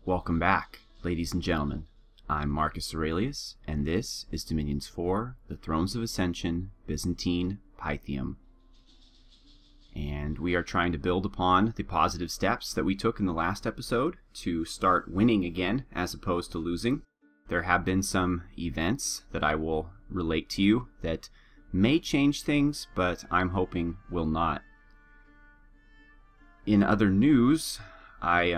Welcome back, ladies and gentlemen. I'm Marcus Aurelius, and this is Dominions 4, the Thrones of Ascension, Byzantine Pythium. And we are trying to build upon the positive steps that we took in the last episode to start winning again as opposed to losing. There have been some events that I will relate to you that may change things, but I'm hoping will not. In other news, I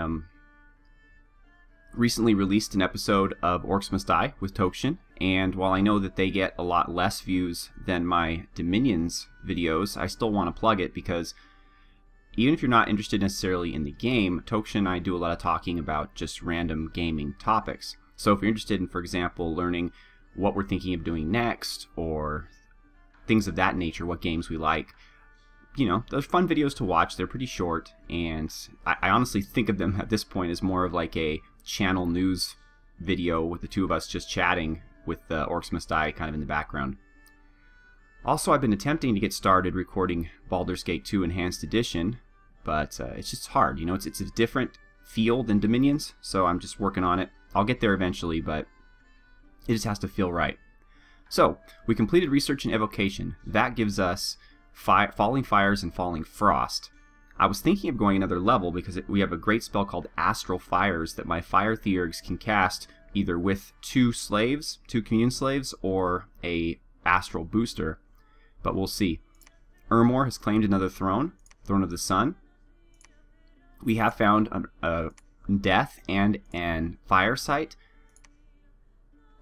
recently released an episode of Orcs Must Die with Tokshin, and while I know that they get a lot less views than my Dominions videos, I still want to plug it because even if you're not interested necessarily in the game, Tokshin and I do a lot of talking about just random gaming topics. So if you're interested in, for example, learning what we're thinking of doing next, or things of that nature, what games we like, you know, those fun videos to watch. They're pretty short, and I honestly think of them at this point as more of like a channel news video with the two of us just chatting with Orcs Must Die kind of in the background. Also, I've been attempting to get started recording Baldur's Gate 2 Enhanced Edition, but it's just hard. You know, it's a different feel than Dominions, so I'm just working on it. I'll get there eventually, but it just has to feel right. So, we completed Research and Evocation. That gives us Falling Fires and Falling Frost. I was thinking of going another level because we have a great spell called Astral Fires that my Fire Theurgs can cast either with two commune slaves, or a Astral Booster. But we'll see. Urmor has claimed another throne, Throne of the Sun. We have found a Death and an Fire site.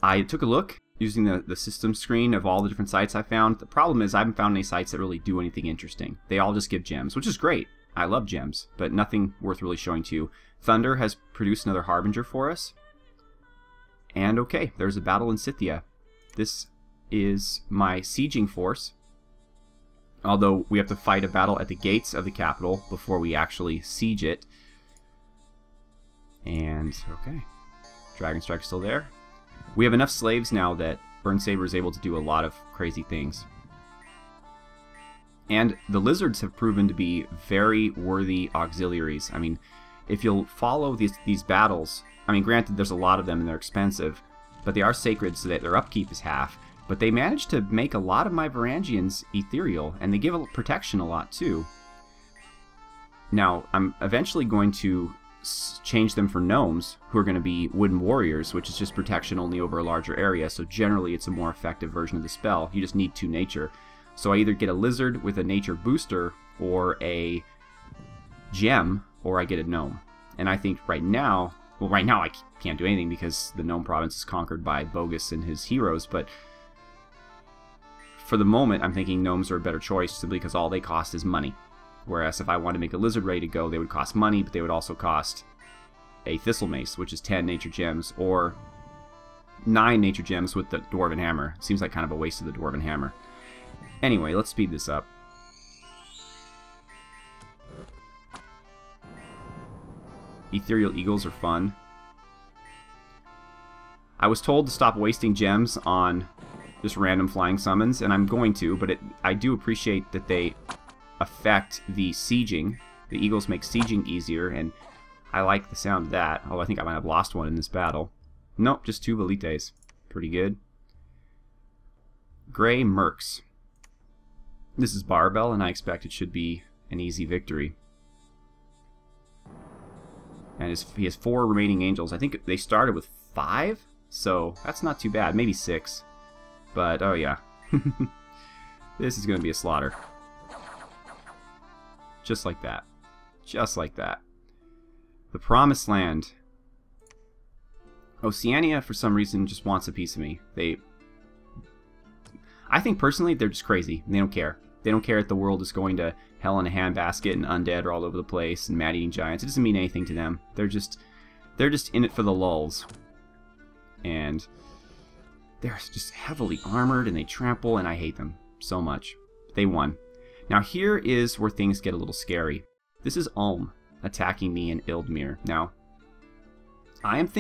I took a look using the system screen of all the different sites I found. The problem is I haven't found any sites that really do anything interesting. They all just give gems, which is great. I love gems, but nothing worth really showing to you. Thunder has produced another Harbinger for us. And okay, there's a battle in Scythia. This is my sieging force. Although we have to fight a battle at the gates of the capital before we actually siege it. And okay, Dragon Strike's still there. We have enough slaves now that Burnsaber is able to do a lot of crazy things. And the lizards have proven to be very worthy auxiliaries. I mean, if you'll follow these battles, I mean, granted, there's a lot of them and they're expensive, but they are sacred so that their upkeep is half. But they manage to make a lot of my Varangians ethereal, and they give protection a lot too. Now, I'm eventually going to change them for gnomes, who are going to be wooden warriors, which is just protection only over a larger area, so generally it's a more effective version of the spell. You just need 2 nature. So I either get a lizard with a nature booster, or a gem, or I get a gnome. And I think right now I can't do anything because the gnome province is conquered by Bogus and his heroes, but for the moment I'm thinking gnomes are a better choice simply because all they cost is money. Whereas if I want to make a lizard ready to go, they would cost money, but they would also cost a thistle mace, which is 10 nature gems, or 9 nature gems with the dwarven hammer. Seems like kind of a waste of the dwarven hammer. Anyway, let's speed this up. Ethereal Eagles are fun. I was told to stop wasting gems on just random flying summons, and I'm going to, but I do appreciate that they affect the sieging. The Eagles make sieging easier, and I like the sound of that, although I think I might have lost one in this battle. Nope, just 2 Velites. Pretty good. Grey Mercs. This is Barbell, and I expect it should be an easy victory. And he has 4 remaining angels. I think they started with 5, so that's not too bad. Maybe 6. But, oh yeah. This is going to be a slaughter. Just like that. Just like that. The Promised Land. Oceania, for some reason, just wants a piece of me. I think, personally, they're just crazy. They don't care. They don't care if the world is going to hell in a handbasket and undead are all over the place and mad-eating giants. It doesn't mean anything to them. They're just in it for the lulz. And they're just heavily armored, and they trample, and I hate them so much. They won. Now here is where things get a little scary. This is Ulm attacking me in Ildmir. Now, I am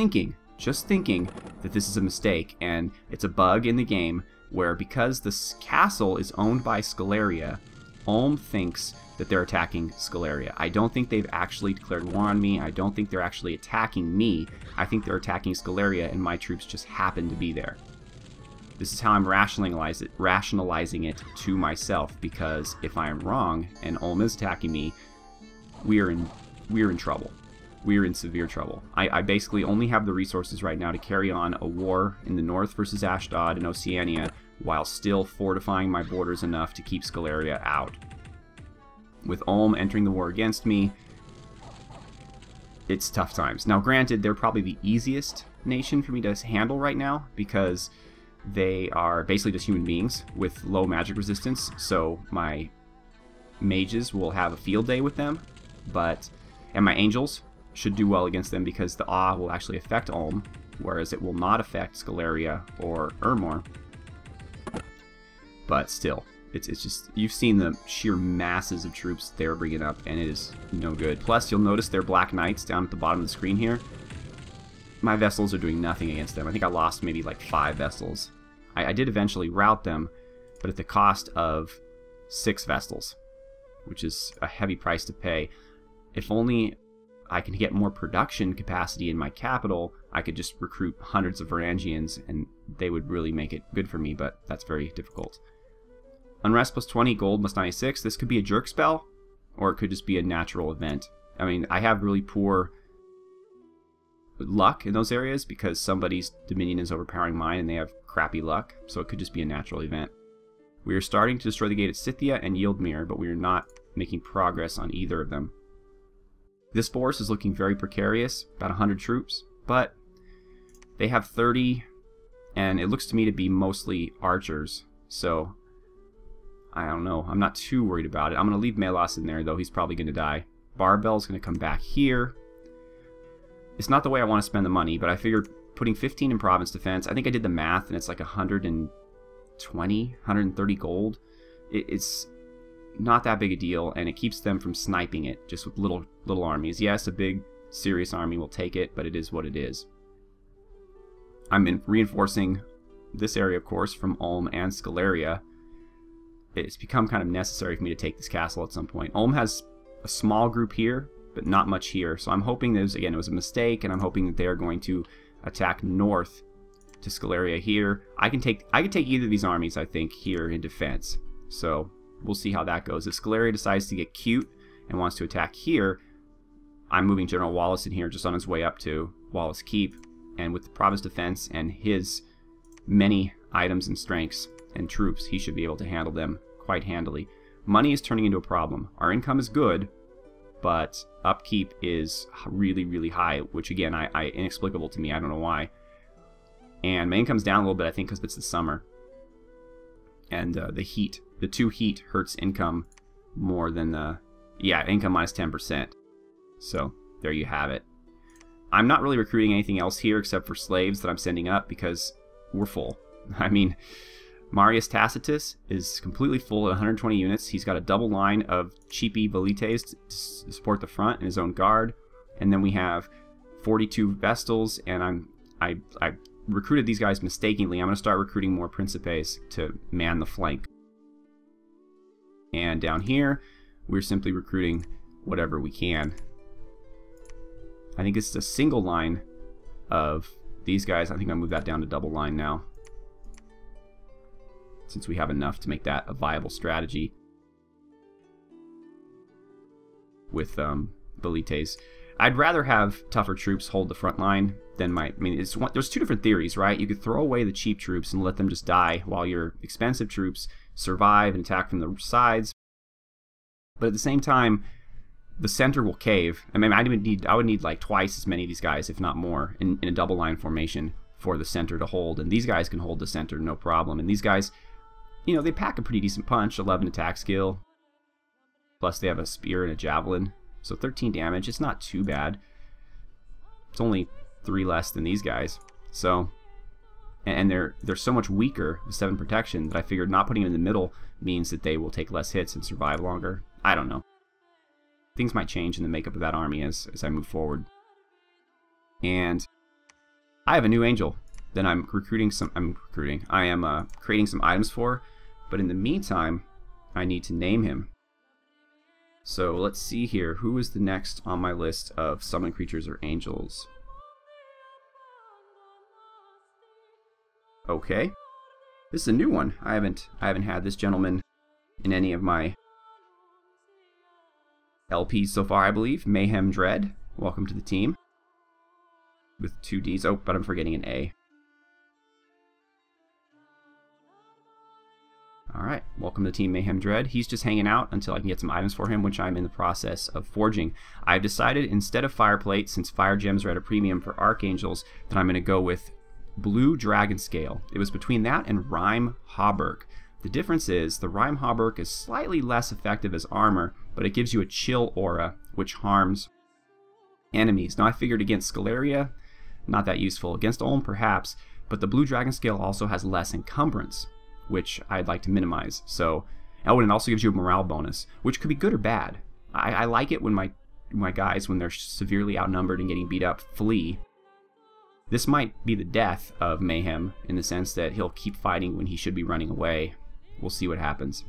just thinking that this is a mistake, and it's a bug in the game where because this castle is owned by Scaleria, Ulm thinks that they're attacking Scaleria. I don't think they've actually declared war on me. I don't think they're actually attacking me. I think they're attacking Scaleria, and my troops just happen to be there. This is how I'm rationalizing it to myself, because if I am wrong and Ulm is attacking me, we're in trouble. We're in severe trouble. I basically only have the resources right now to carry on a war in the north versus Ashdod and Oceania, while still fortifying my borders enough to keep Scaleria out. With Ulm entering the war against me, it's tough times. Now granted, they're probably the easiest nation for me to handle right now, because they are basically just human beings with low magic resistance, so my mages will have a field day with them, and my angels should do well against them, because the awe will actually affect Ulm, whereas it will not affect Scaleria or Ermor. But still, it's just, you've seen the sheer masses of troops they're bringing up, and it is no good. Plus, you'll notice their Black Knights down at the bottom of the screen here. My vessels are doing nothing against them. I think I lost maybe like 5 vessels. I did eventually rout them, but at the cost of 6 vessels, which is a heavy price to pay. If only I can get more production capacity in my capital, I could just recruit hundreds of Varangians, and they would really make it good for me, but that's very difficult. Unrest plus 20, gold plus 96. This could be a jerk spell, or it could just be a natural event. I mean, I have really poor luck in those areas because somebody's dominion is overpowering mine and they have crappy luck, so it could just be a natural event. We are starting to destroy the gate at Scythia and Yieldmere, but we are not making progress on either of them. This force is looking very precarious, about 100 troops, but they have 30, and it looks to me to be mostly archers, so I don't know. I'm not too worried about it. I'm going to leave Melas in there, though. He's probably going to die. Barbell's going to come back here. It's not the way I want to spend the money, but I figured putting 15 in province defense, I think I did the math, and it's like 120, 130 gold. It's not that big a deal, and it keeps them from sniping it just with little armies. Yes, a big, serious army will take it, but it is what it is. I'm reinforcing this area, of course, from Ulm and Scaleria. It's become kind of necessary for me to take this castle at some point. Ulm has a small group here, but not much here. So I'm hoping there's, again, it was a mistake, and I'm hoping that they're going to attack north to Scaleria here. I can take either of these armies, I think, here in defense. So we'll see how that goes. If Scaleria decides to get cute and wants to attack here, I'm moving General Wallace in here just on his way up to Wallace Keep. And with the province defense and his many items and strengths and troops, he should be able to handle them quite handily. Money is turning into a problem. Our income is good, but upkeep is really, really high, which again, inexplicable to me. I don't know why. And my income's down a little bit, I think, because it's the summer. And the 2 heat hurts income more than income minus 10%. So there you have it. I'm not really recruiting anything else here except for slaves that I'm sending up because we're full. I mean, Marius Tacitus is completely full at 120 units. He's got a double line of cheapy velites to support the front and his own guard. And then we have 42 Vestals, and I recruited these guys mistakenly. I'm going to start recruiting more Principes to man the flank. And down here, we're simply recruiting whatever we can. I think it's a single line of these guys. I think I'll move that down to double line now, since we have enough to make that a viable strategy with velites. I'd rather have tougher troops hold the front line than there's 2 different theories, right? You could throw away the cheap troops and let them just die while your expensive troops survive and attack from the sides. But at the same time, the center will cave. I mean, I would need like twice as many of these guys, if not more, in a double line formation for the center to hold. And these guys can hold the center no problem. And these guys, you know, they pack a pretty decent punch, 11 attack skill. Plus they have a spear and a javelin. So 13 damage, it's not too bad. It's only 3 less than these guys. So, and they're so much weaker with 7 protection that I figured not putting them in the middle means that they will take less hits and survive longer. I don't know. Things might change in the makeup of that army as I move forward. And I have a new angel that I'm creating some items for, but in the meantime, I need to name him. So let's see here. Who is the next on my list of summon creatures or angels? Okay. This is a new one. I haven't had this gentleman in any of my LPs so far, I believe. Mayhem Dread. Welcome to the team. With 2 Ds. Oh, but I'm forgetting an A. Alright, welcome to Team Mayhem Dread. He's just hanging out until I can get some items for him, which I'm in the process of forging. I've decided, instead of Fireplate, since Fire Gems are at a premium for Archangels, that I'm going to go with Blue Dragon Scale. It was between that and Rime Hauberk. The difference is, the Rime Hauberk is slightly less effective as armor, but it gives you a chill aura, which harms enemies. Now I figured against Scaleria, not that useful. Against Ulm, perhaps, but the Blue Dragon Scale also has less encumbrance, which I'd like to minimize. So, oh, and it also gives you a morale bonus, which could be good or bad. I like it when my guys, when they're severely outnumbered and getting beat up, flee. This might be the death of Mayhem, in the sense that he'll keep fighting when he should be running away. We'll see what happens.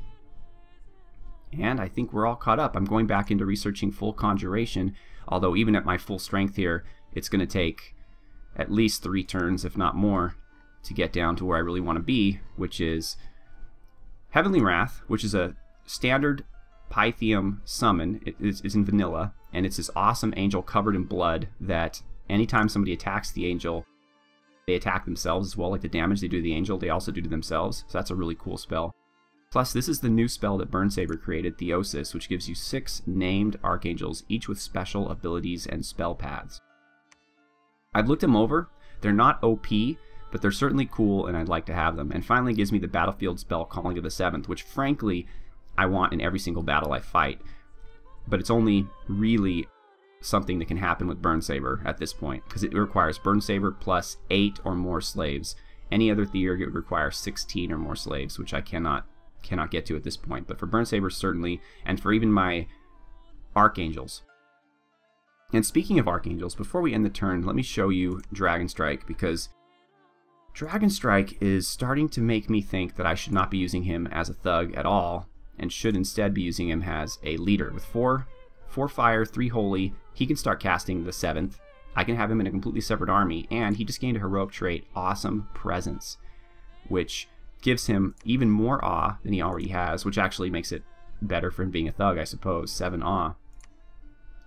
And I think we're all caught up. I'm going back into researching full Conjuration, although even at my full strength here, it's going to take at least 3 turns, if not more, to get down to where I really want to be, which is Heavenly Wrath, which is a standard Pythium summon. It is in vanilla, and it's this awesome angel covered in blood that anytime somebody attacks the angel, they attack themselves as well. Like the damage they do to the angel, they also do to themselves. So that's a really cool spell. Plus, this is the new spell that Burnsaber created, Theosis, which gives you 6 named archangels, each with special abilities and spell paths. I've looked them over. They're not OP, but they're certainly cool, and I'd like to have them. And finally gives me the battlefield spell Calling of the Seventh, which frankly I want in every single battle I fight. But it's only really something that can happen with Burnsaber at this point, because it requires Burnsaber plus 8 or more slaves. Any other theory would require 16 or more slaves, which I cannot get to at this point. But for Burnsaber, certainly, and for even my Archangels. And speaking of Archangels, before we end the turn, let me show you Dragon Strike, because Dragon Strike is starting to make me think that I should not be using him as a thug at all, and should instead be using him as a leader. With 4 fire, 3 holy, he can start casting the 7th. I can have him in a completely separate army, and he just gained a heroic trait, Awesome Presence, which gives him even more awe than he already has, which actually makes it better for him being a thug, I suppose. 7 awe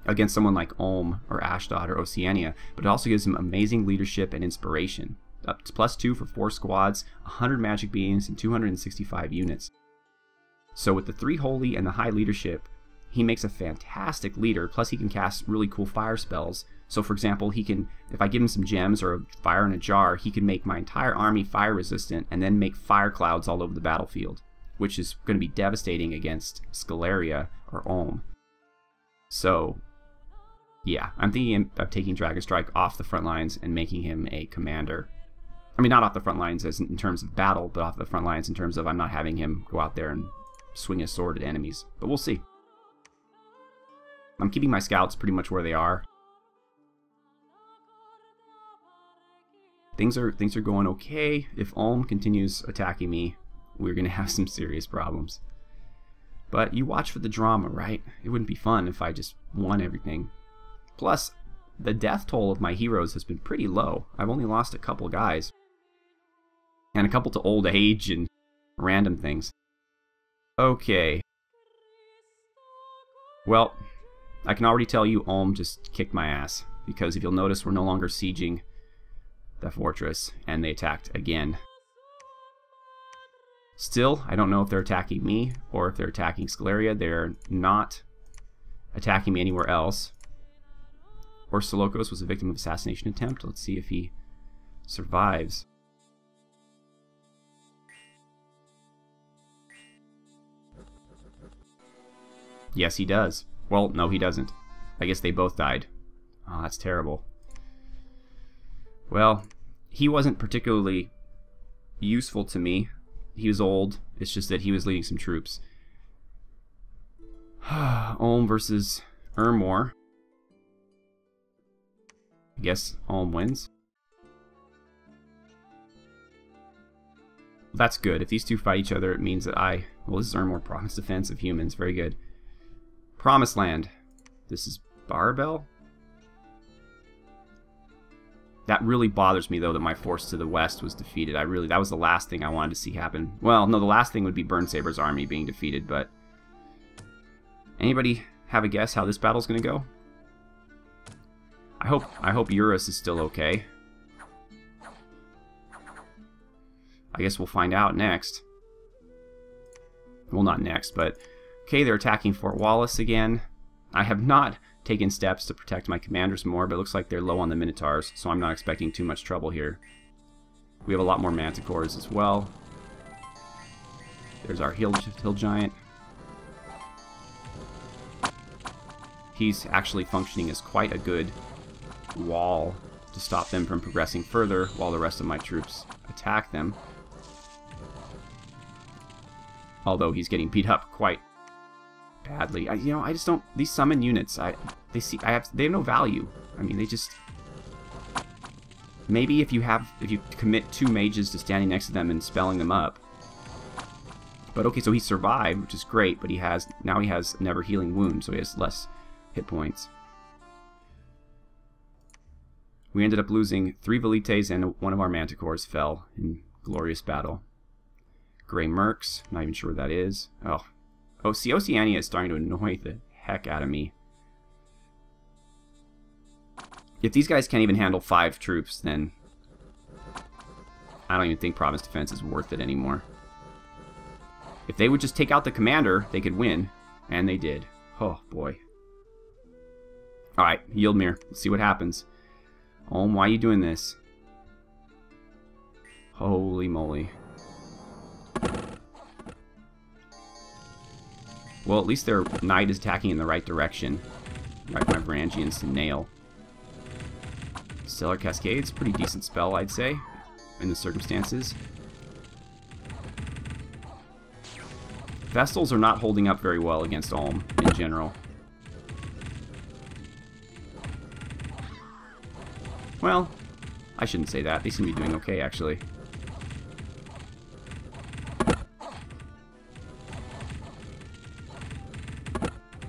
against someone like Ulm or Ashdod or Oceania, but it also gives him amazing leadership and inspiration. Up to +2 for 4 squads, 100 magic beams, and 265 units. So with the 3 holy and the high leadership, he makes a fantastic leader, plus he can cast really cool fire spells. So for example, he can, if I give him some gems or a fire in a jar, he can make my entire army fire resistant and then make fire clouds all over the battlefield, which is going to be devastating against Scaleria or Ulm. So yeah, I'm thinking of taking Dragon Strike off the front lines and making him a commander. I mean, not off the front lines as in terms of battle, but off the front lines in terms of I'm not having him go out there and swing his sword at enemies. But we'll see. I'm keeping my scouts pretty much where they are. Things are going okay. If Ulm continues attacking me, we're going to have some serious problems. But you watch for the drama, right? It wouldn't be fun if I just won everything. Plus, the death toll of my heroes has been pretty low. I've only lost a couple guys. And a couple to old age and random things. Okay. Well, I can already tell you Ulm just kicked my ass, because if you'll notice, we're no longer sieging the fortress, and they attacked again. Still, I don't know if they're attacking me or if they're attacking Scaleria. They're not attacking me anywhere else. Or Strategos was a victim of assassination attempt. Let's see if he survives. Yes, he does. Well, no, he doesn't. I guess they both died. Oh, that's terrible. Well, he wasn't particularly useful to me. He was old. It's just that he was leading some troops. Ulm versus Ermor. I guess Ulm wins. That's good. If these two fight each other, it means that well, this is Ermor Province Defense of Humans. Very good. Promised Land. This is Barbell? That really bothers me, though, that my force to the west was defeated. That was the last thing I wanted to see happen. Well, no, the last thing would be Burnsaber's army being defeated, but... Anybody have a guess how this battle's gonna go? I hope Eurus is still okay. I guess we'll find out next. Well, not next, but... Okay, they're attacking Fort Wallace again. I have not taken steps to protect my commanders more, but it looks like they're low on the Minotaurs, so I'm not expecting too much trouble here. We have a lot more Manticores as well. There's our hill giant. He's actually functioning as quite a good wall to stop them from progressing further while the rest of my troops attack them. Although he's getting beat up quite badly. I just don't... These summon units, they have no value. I mean, they just... Maybe if you commit 2 mages to standing next to them and spelling them up. But okay, so he survived, which is great, but now he has never healing wound, so he has less hit points. We ended up losing 3 Velites and one of our Manticores fell in glorious battle. Grey Mercs, not even sure what that is. Oh, see, Oceania is starting to annoy the heck out of me. If these guys can't even handle 5 troops, then I don't even think Province Defense is worth it anymore. If they would just take out the commander, they could win, and they did. Oh, boy. Alright, Yieldmir. Let's see what happens. Why are you doing this? Holy moly. Well, at least their knight is attacking in the right direction. Right, my Varangians to nail. Stellar Cascade's pretty decent spell, I'd say, in the circumstances. Vestals are not holding up very well against Ulm in general. Well, I shouldn't say that. They seem to be doing okay, actually.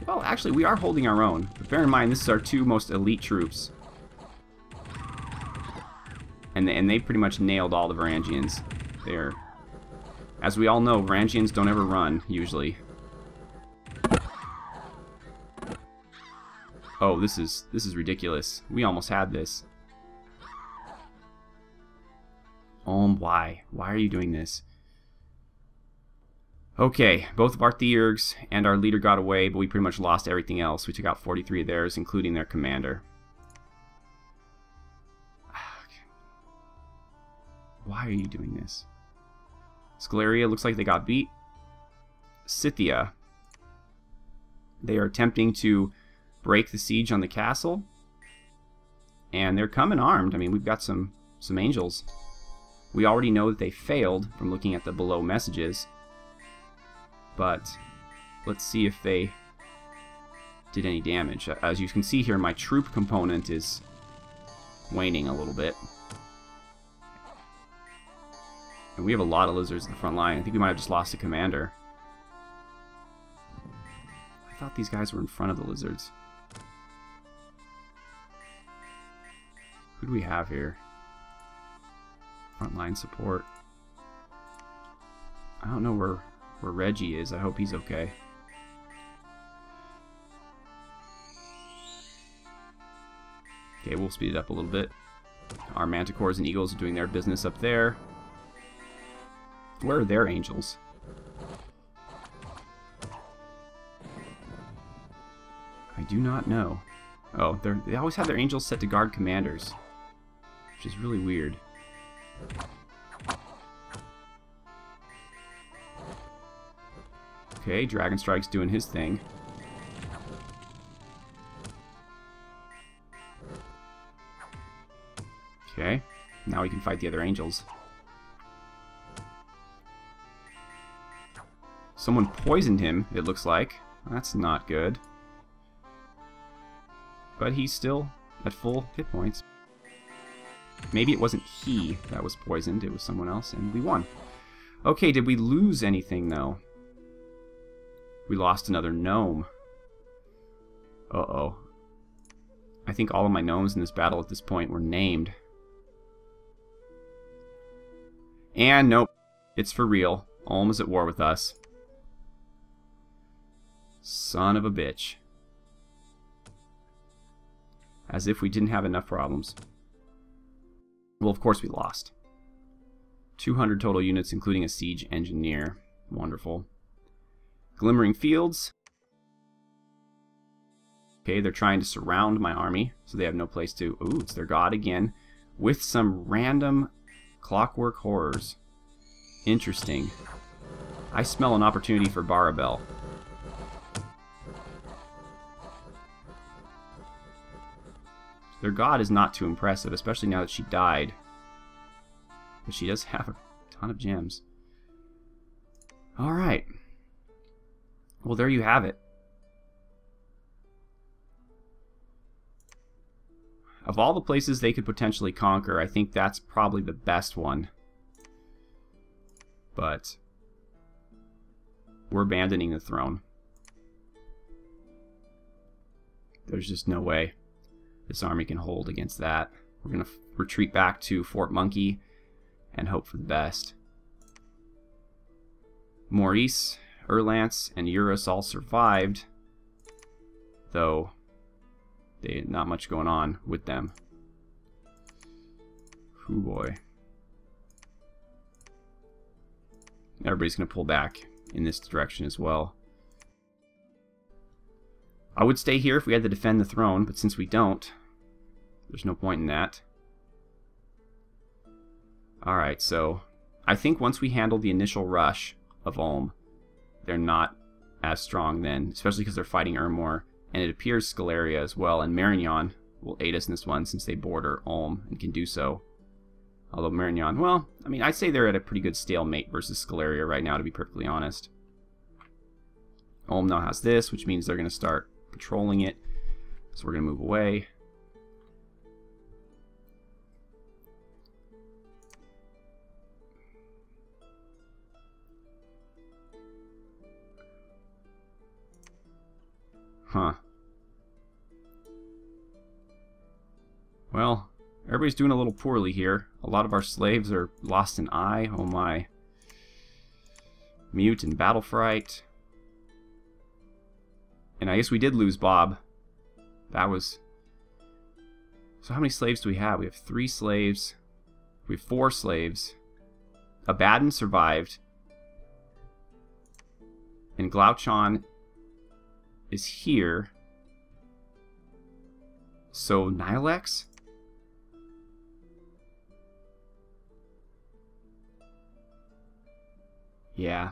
Well, actually, we are holding our own. But bear in mind, this is our 2 most elite troops. And they pretty much nailed all the Varangians. They're... As we all know, Varangians don't ever run, usually. Oh, this is ridiculous. We almost had this. Why? Why are you doing this? Okay, both of our Theurgs and our leader got away, but we pretty much lost everything else. We took out 43 of theirs, including their commander. Why are you doing this? Scaleria looks like they got beat. Scythia. They are attempting to break the siege on the castle. And they're coming armed. I mean, we've got some angels. We already know that they failed from looking at the below messages. But let's see if they did any damage. As you can see here, my troop component is waning a little bit. And we have a lot of lizards in the front line. I think we might have just lost a commander. I thought these guys were in front of the lizards. Who do we have here? Frontline support. I don't know where Reggie is. I hope he's okay. Okay, we'll speed it up a little bit. Our Manticores and Eagles are doing their business up there. Where are their angels? I do not know. Oh, they always have their angels set to guard commanders, which is really weird. Okay, Dragon Strike's doing his thing. Okay, now we can fight the other angels. Someone poisoned him, it looks like. That's not good. But he's still at full hit points. Maybe it wasn't he that was poisoned, it was someone else, and we won. Okay, did we lose anything, though? We lost another gnome. Uh-oh. I think all of my gnomes in this battle at this point were named. And nope, it's for real. Ulm is at war with us. Son of a bitch. As if we didn't have enough problems. Well, of course we lost. 200 total units, including a siege engineer. Wonderful. Glimmering Fields. Okay, they're trying to surround my army, so they have no place to... Ooh, it's their god again. With some random clockwork horrors. Interesting. I smell an opportunity for Barabel. Their god is not too impressive, especially now that she died. But she does have a ton of gems. Alright. Well, there you have it. Of all the places they could potentially conquer, I think that's probably the best one. But we're abandoning the throne. There's just no way this army can hold against that. We're going to retreat back to Fort Monkey and hope for the best. Maurice, Erlance, and Eurus all survived, though they had not much going on with them. Ooh boy. Everybody's going to pull back in this direction as well. I would stay here if we had to defend the throne, but since we don't, there's no point in that. Alright, so I think once we handle the initial rush of Ulm, they're not as strong then, especially because they're fighting Ermor, and it appears Scaleria as well, and Marignan will aid us in this one since they border Ulm and can do so. Although Marignan, well, I mean, I'd say they're at a pretty good stalemate versus Scaleria right now, to be perfectly honest. Ulm now has this, which means they're going to start patrolling it, so we're going to move away. Huh. Well, everybody's doing a little poorly here. A lot of our slaves are lost an eye. Oh my. Mute and Battle Fright. And I guess we did lose Bob. That was... So how many slaves do we have? We have 3 slaves. We have 4 slaves. Abaddon survived. And Glauchon is here. So Nilex? Yeah.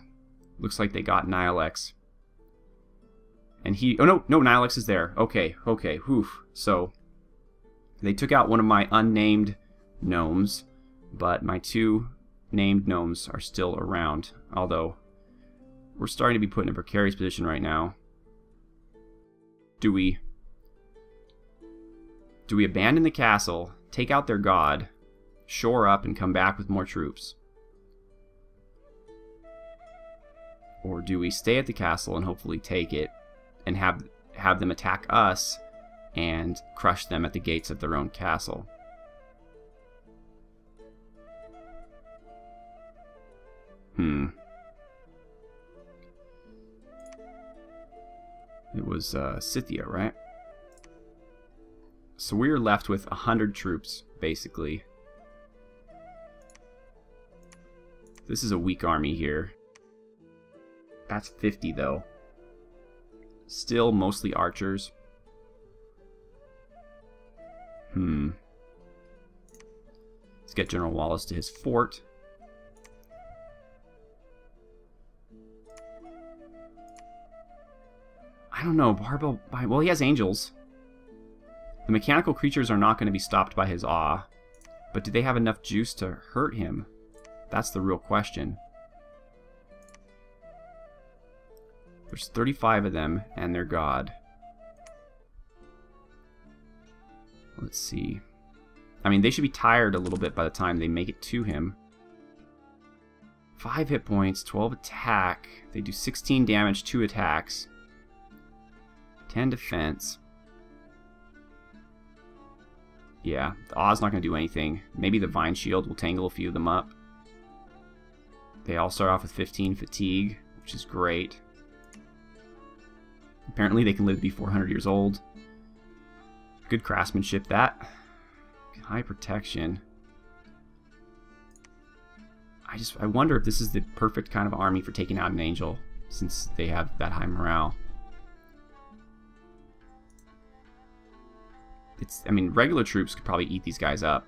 Looks like they got Nilex. And he... Oh, no, Nilex is there. Okay, whew. So, they took out one of my unnamed gnomes, but my 2 named gnomes are still around. Although, we're starting to be put in a precarious position right now. Do we abandon the castle, take out their god, shore up, and come back with more troops? Or do we stay at the castle and hopefully take it and have them attack us and crush them at the gates of their own castle? It was Scythia, right? So we're left with 100 troops, basically. This is a weak army here. That's 50, though. Still mostly archers. Let's get General Wallace to his fort. I don't know, Barbel... Well, he has angels. The mechanical creatures are not going to be stopped by his awe. But do they have enough juice to hurt him? That's the real question. There's 35 of them, and their god. Let's see. I mean, they should be tired a little bit by the time they make it to him. 5 hit points, 12 attack. They do 16 damage, 2 attacks. 10 defense. Yeah, the Aw's not going to do anything. Maybe the Vine Shield will tangle a few of them up. They all start off with 15 fatigue, which is great. Apparently they can live to be 400 years old. Good craftsmanship, that. High protection. I wonder if this is the perfect kind of army for taking out an angel, since they have that high morale. I mean, regular troops could probably eat these guys up.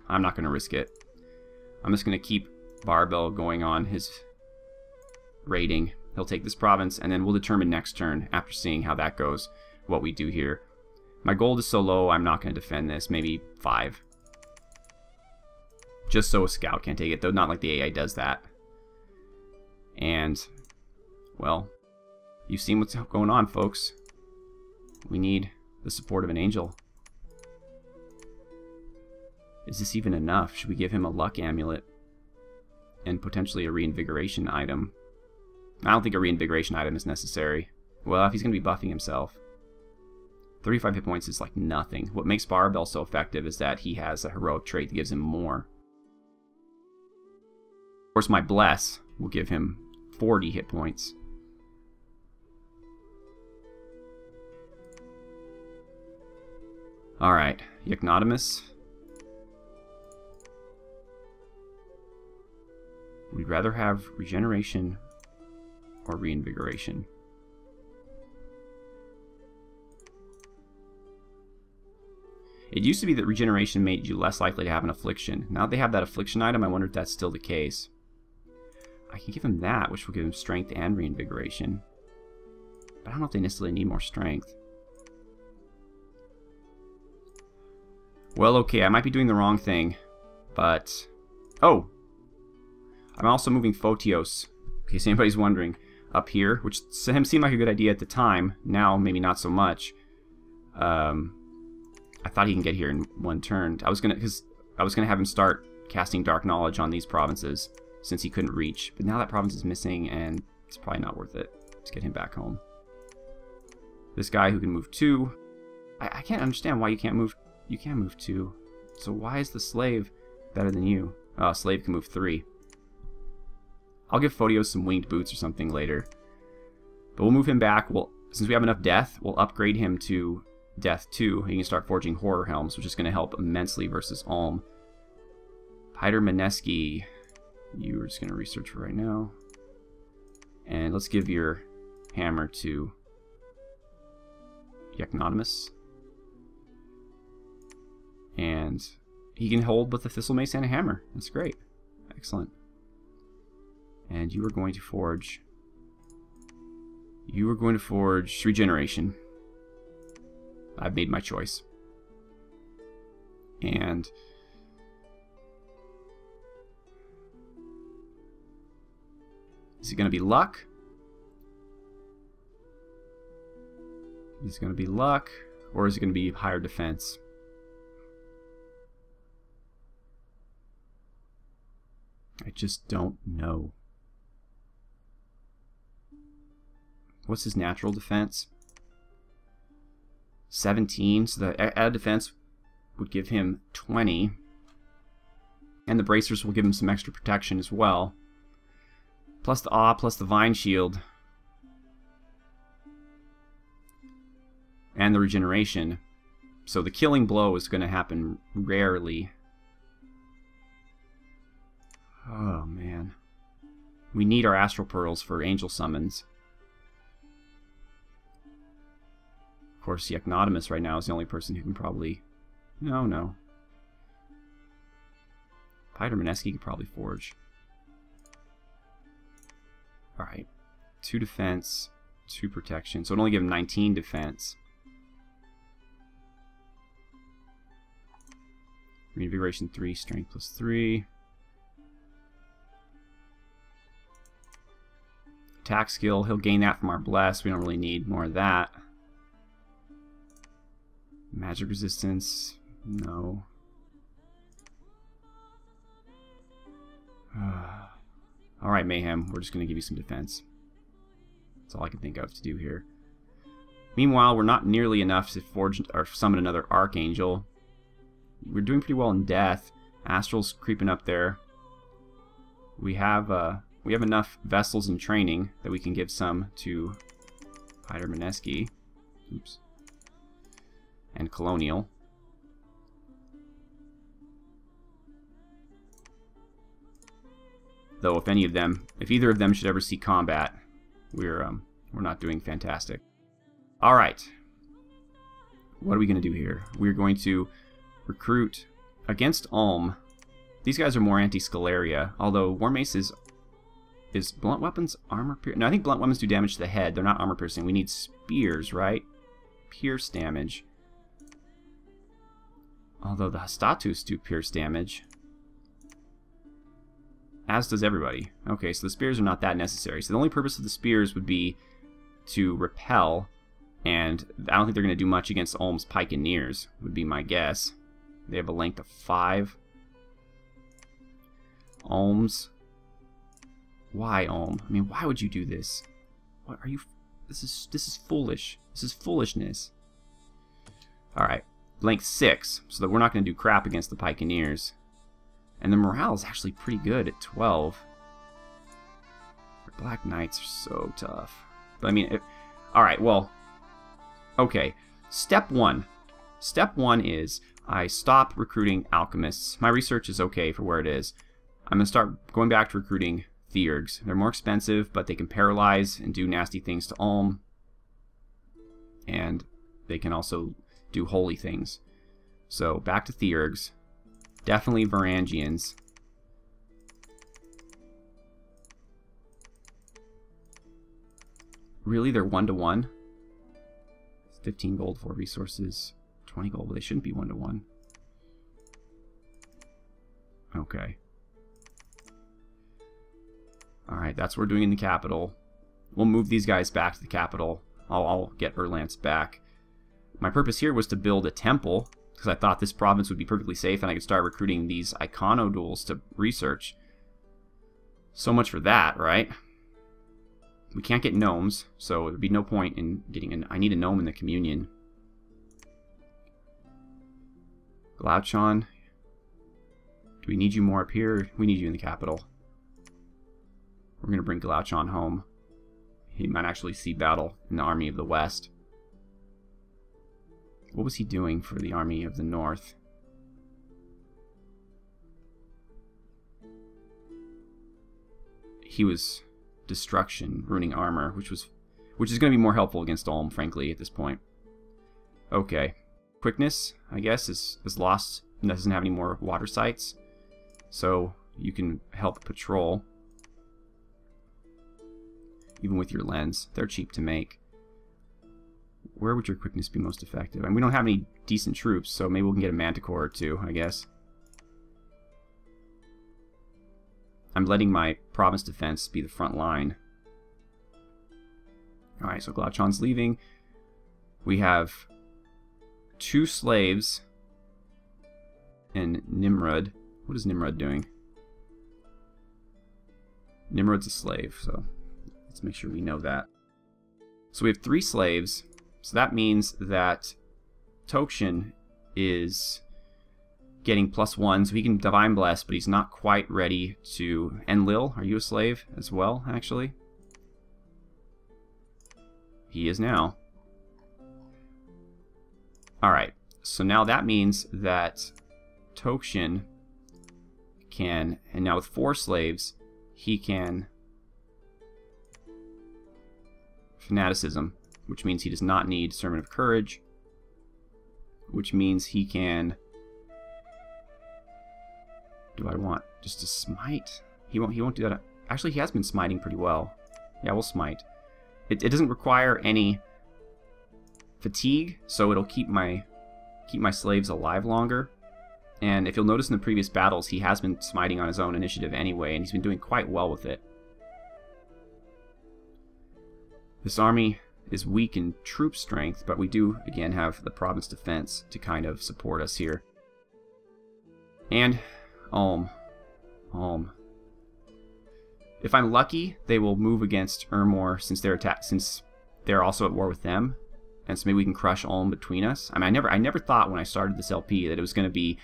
I'm not going to risk it. I'm just going to keep Barbell going on his raiding. He'll take this province, and then we'll determine next turn, after seeing how that goes, what we do here. My gold is so low, I'm not going to defend this. Maybe 5. Just so a scout can't take it, though not like the AI does that. And, well, you've seen what's going on, folks. We need the support of an angel. Is this even enough? Should we give him a luck amulet? And potentially a reinvigoration item? I don't think a reinvigoration item is necessary. Well, if he's going to be buffing himself. 35 hit points is like nothing. What makes Barbell so effective is that he has a heroic trait that gives him more. Of course, my Bless will give him 40 hit points. Alright, Yagnotimus. We'd rather have regeneration or reinvigoration. It used to be that regeneration made you less likely to have an affliction. Now they have that affliction item, I wonder if that's still the case. I can give him that, which will give him strength and reinvigoration. But I don't know if they necessarily need more strength. Well, okay, I might be doing the wrong thing, but... Oh! I'm also moving Photios, in case anybody's wondering, up here, which to him seemed like a good idea at the time. Now, maybe not so much. I thought he can get here in one turn. I was gonna have him start casting Dark Knowledge on these provinces, since he couldn't reach. But now that province is missing, and it's probably not worth it. Let's get him back home. This guy who can move 2. I can't understand why you can't move. You can move 2. So why is the slave better than you? Slave can move 3. I'll give Photios some winged boots or something later. But we'll move him back. Since we have enough death, we'll upgrade him to Death 2. He can start forging Horror Helms, which is going to help immensely versus Ulm. Pyder Mineski, you are just going to research for right now. And let's give your hammer to Yagnotimus. And he can hold both a Thistle Mace and a hammer. That's great. Excellent. And you are going to forge... You are going to forge Regeneration. I've made my choice. And... Is it going to be luck? Is it going to be luck? Or is it going to be higher defense? I just don't know. What's his natural defense? 17, so the added defense would give him 20. And the bracers will give him some extra protection as well. Plus the Awe, plus the Vine Shield. And the regeneration. So the killing blow is going to happen rarely. Oh, man. We need our Astral Pearls for angel summons. Of course, Yagnotimus right now is the only person who can probably... No. Pyder Mineski could probably forge. Alright. 2 defense, 2 protection. So it'll only give him 19 defense. Reinvigoration 3, strength plus 3. Attack skill, he'll gain that from our Bless. We don't really need more of that. Magic resistance, no. Alright, Mayhem, we're just going to give you some defense. That's all I can think of to do here. Meanwhile, we're not nearly enough to forge or summon another Archangel. We're doing pretty well in death. Astral's creeping up there. We have enough vessels in training that we can give some to Hyder Mineski. Oops. And Colonial. Though if either of them should ever see combat, we're not doing fantastic. All right. What are we going to do here? We're going to recruit against Ulm. These guys are more anti-Scalaria, although War Mace is blunt weapons armor piercing? No, I think blunt weapons do damage to the head. They're not armor piercing. We need spears, right? Pierce damage. Although the Hastatus do pierce damage. As does everybody. Okay, so the spears are not that necessary. So the only purpose of the spears would be to repel, and I don't think they're going to do much against Ulm's Pikeneers, would be my guess. They have a length of 5. Ulm's. Why, Ulm? I mean, why would you do this? What are you? This is foolish. This is foolishness. All right, length 6, so that we're not going to do crap against the Pikeneers. And the morale is actually pretty good at 12. Black Knights are so tough. But I mean, alright, well, okay. Step 1. Step 1 is I stop recruiting alchemists. My research is okay for where it is. I'm going to start going back to recruiting Theurgs. They're more expensive, but they can paralyze and do nasty things to Ulm. And they can also do holy things. So, back to Theurgs. Definitely Varangians. Really? They're 1-to-1? 15 gold for resources. 20 gold, but they shouldn't be 1-to-1. Okay. Alright, that's what we're doing in the capital. We'll move these guys back to the capital. I'll get Erlance back. My purpose here was to build a temple, because I thought this province would be perfectly safe and I could start recruiting these Iconodules to research. So much for that, right? We can't get gnomes, so there'd be no point in getting I need a gnome in the communion. Glauchon. Do we need you more up here? We need you in the capital. We're going to bring Glauchon home. He might actually see battle in the Army of the West. What was he doing for the Army of the North? He was destruction, ruining armor, which is going to be more helpful against Ulm, frankly, at this point. Okay. Quickness, I guess, is lost and doesn't have any more water sites. So you can help patrol. Even with your lens. They're cheap to make. Where would your quickness be most effective? I mean, we don't have any decent troops, so maybe we can get a Manticore or two, I guess. I'm letting my province defense be the front line. Alright, so Glauchon's leaving. We have 2 slaves and Nimrod. What is Nimrod doing? Nimrod's a slave, so let's make sure we know that. So we have 3 slaves. So that means that Tokshin is getting +1, so he can Divine Bless, but he's not quite ready to... Enlil, are you a slave as well, actually? He is now. Alright, so now that means that Tokshin can, and now with 4 slaves, he can Fanaticism, which means he does not need Sermon of Courage, which means he can... Do I want just to smite? He won't do that. Actually, he has been smiting pretty well. Yeah, we'll smite. It doesn't require any fatigue, so it'll keep my slaves alive longer. And if you'll notice in the previous battles, he has been smiting on his own initiative anyway, and he's been doing quite well with it. This army is weak in troop strength, but we do, again, have the province defense to kind of support us here. And Ulm. If I'm lucky, they will move against Ermor since they're also at war with them. and so maybe we can crush Ulm between us. I mean, I never thought when I started this LP that it was going to be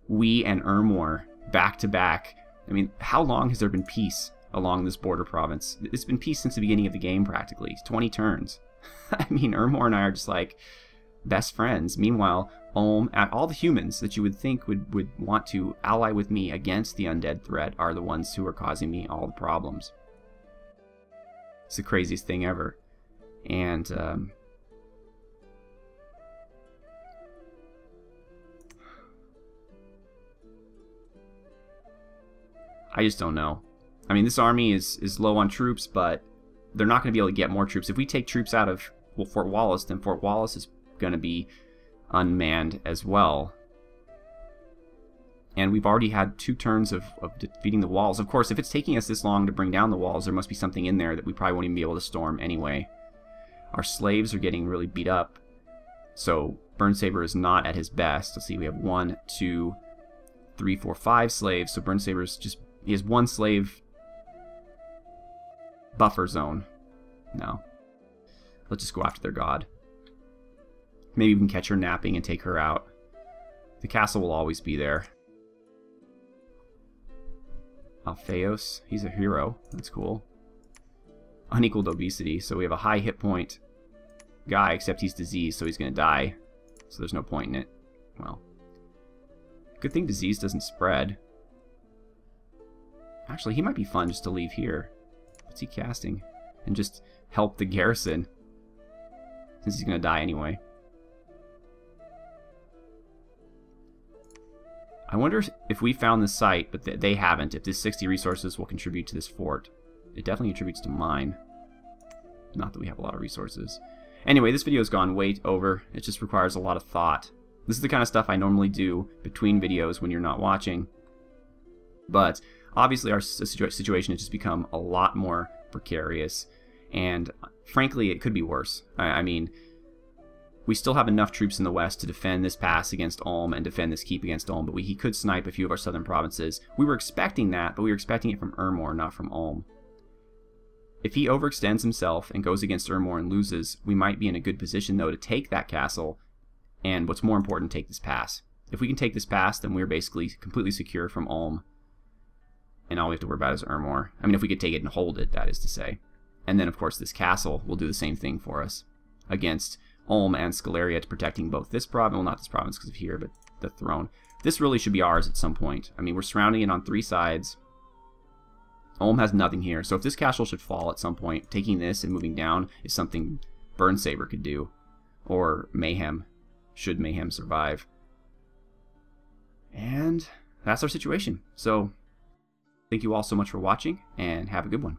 we and Ermor back to back. I mean, how long has there been peace along this border province? It's been peace since the beginning of the game, practically. 20 turns. I mean, Ermor and I are just like best friends. Meanwhile, Ulm, all the humans that you would think would want to ally with me against the undead threat are the ones who are causing me all the problems. It's the craziest thing ever. And I just don't know. I mean, this army is low on troops, but they're not going to be able to get more troops. If we take troops out of, well, Fort Wallace, then Fort Wallace is going to be unmanned as well. And we've already had 2 turns of defeating the walls. Of course, if it's taking us this long to bring down the walls, there must be something in there that we probably won't even be able to storm anyway. Our slaves are getting really beat up, so Burnsaber is not at his best. Let's see, we have 1, 2, 3, 4, 5 slaves, so Burnsaber's just, he has 1 slave buffer zone. No. Let's just go after their god. Maybe we can catch her napping and take her out. The castle will always be there. Alpheus, he's a hero. That's cool. Unequaled obesity, so we have a high hit point guy, except he's diseased, so he's going to die. So there's no point in it. Well, good thing disease doesn't spread. Actually, he might be fun just to leave here. What's he casting? And just help the garrison, since he's going to die anyway. I wonder if we found this site, but they haven't, if this 60 resources will contribute to this fort. It definitely contributes to mine. Not that we have a lot of resources. Anyway, this video's gone way over. It just requires a lot of thought. This is the kind of stuff I normally do between videos when you're not watching. But obviously our situation has just become a lot more precarious. And frankly, it could be worse. I mean, we still have enough troops in the west to defend this pass against Ulm and defend this keep against Ulm, but he could snipe a few of our southern provinces. We were expecting that, but we were expecting it from Ermor, not from Ulm. If he overextends himself and goes against Ermor and loses, we might be in a good position, though, to take that castle, and what's more important, take this pass. If we can take this pass, then we're basically completely secure from Ulm, and all we have to worry about is Ermor. I mean, if we could take it and hold it, that is to say. And then, of course, this castle will do the same thing for us against Ulm and Scalaria, protecting both this province, well, not this province because of here, but the throne. This really should be ours at some point. I mean, we're surrounding it on 3 sides. Ulm has nothing here, so if this castle should fall at some point, taking this and moving down is something Burnsaber could do. Or Mayhem, should Mayhem survive. And that's our situation. So, thank you all so much for watching, and have a good one.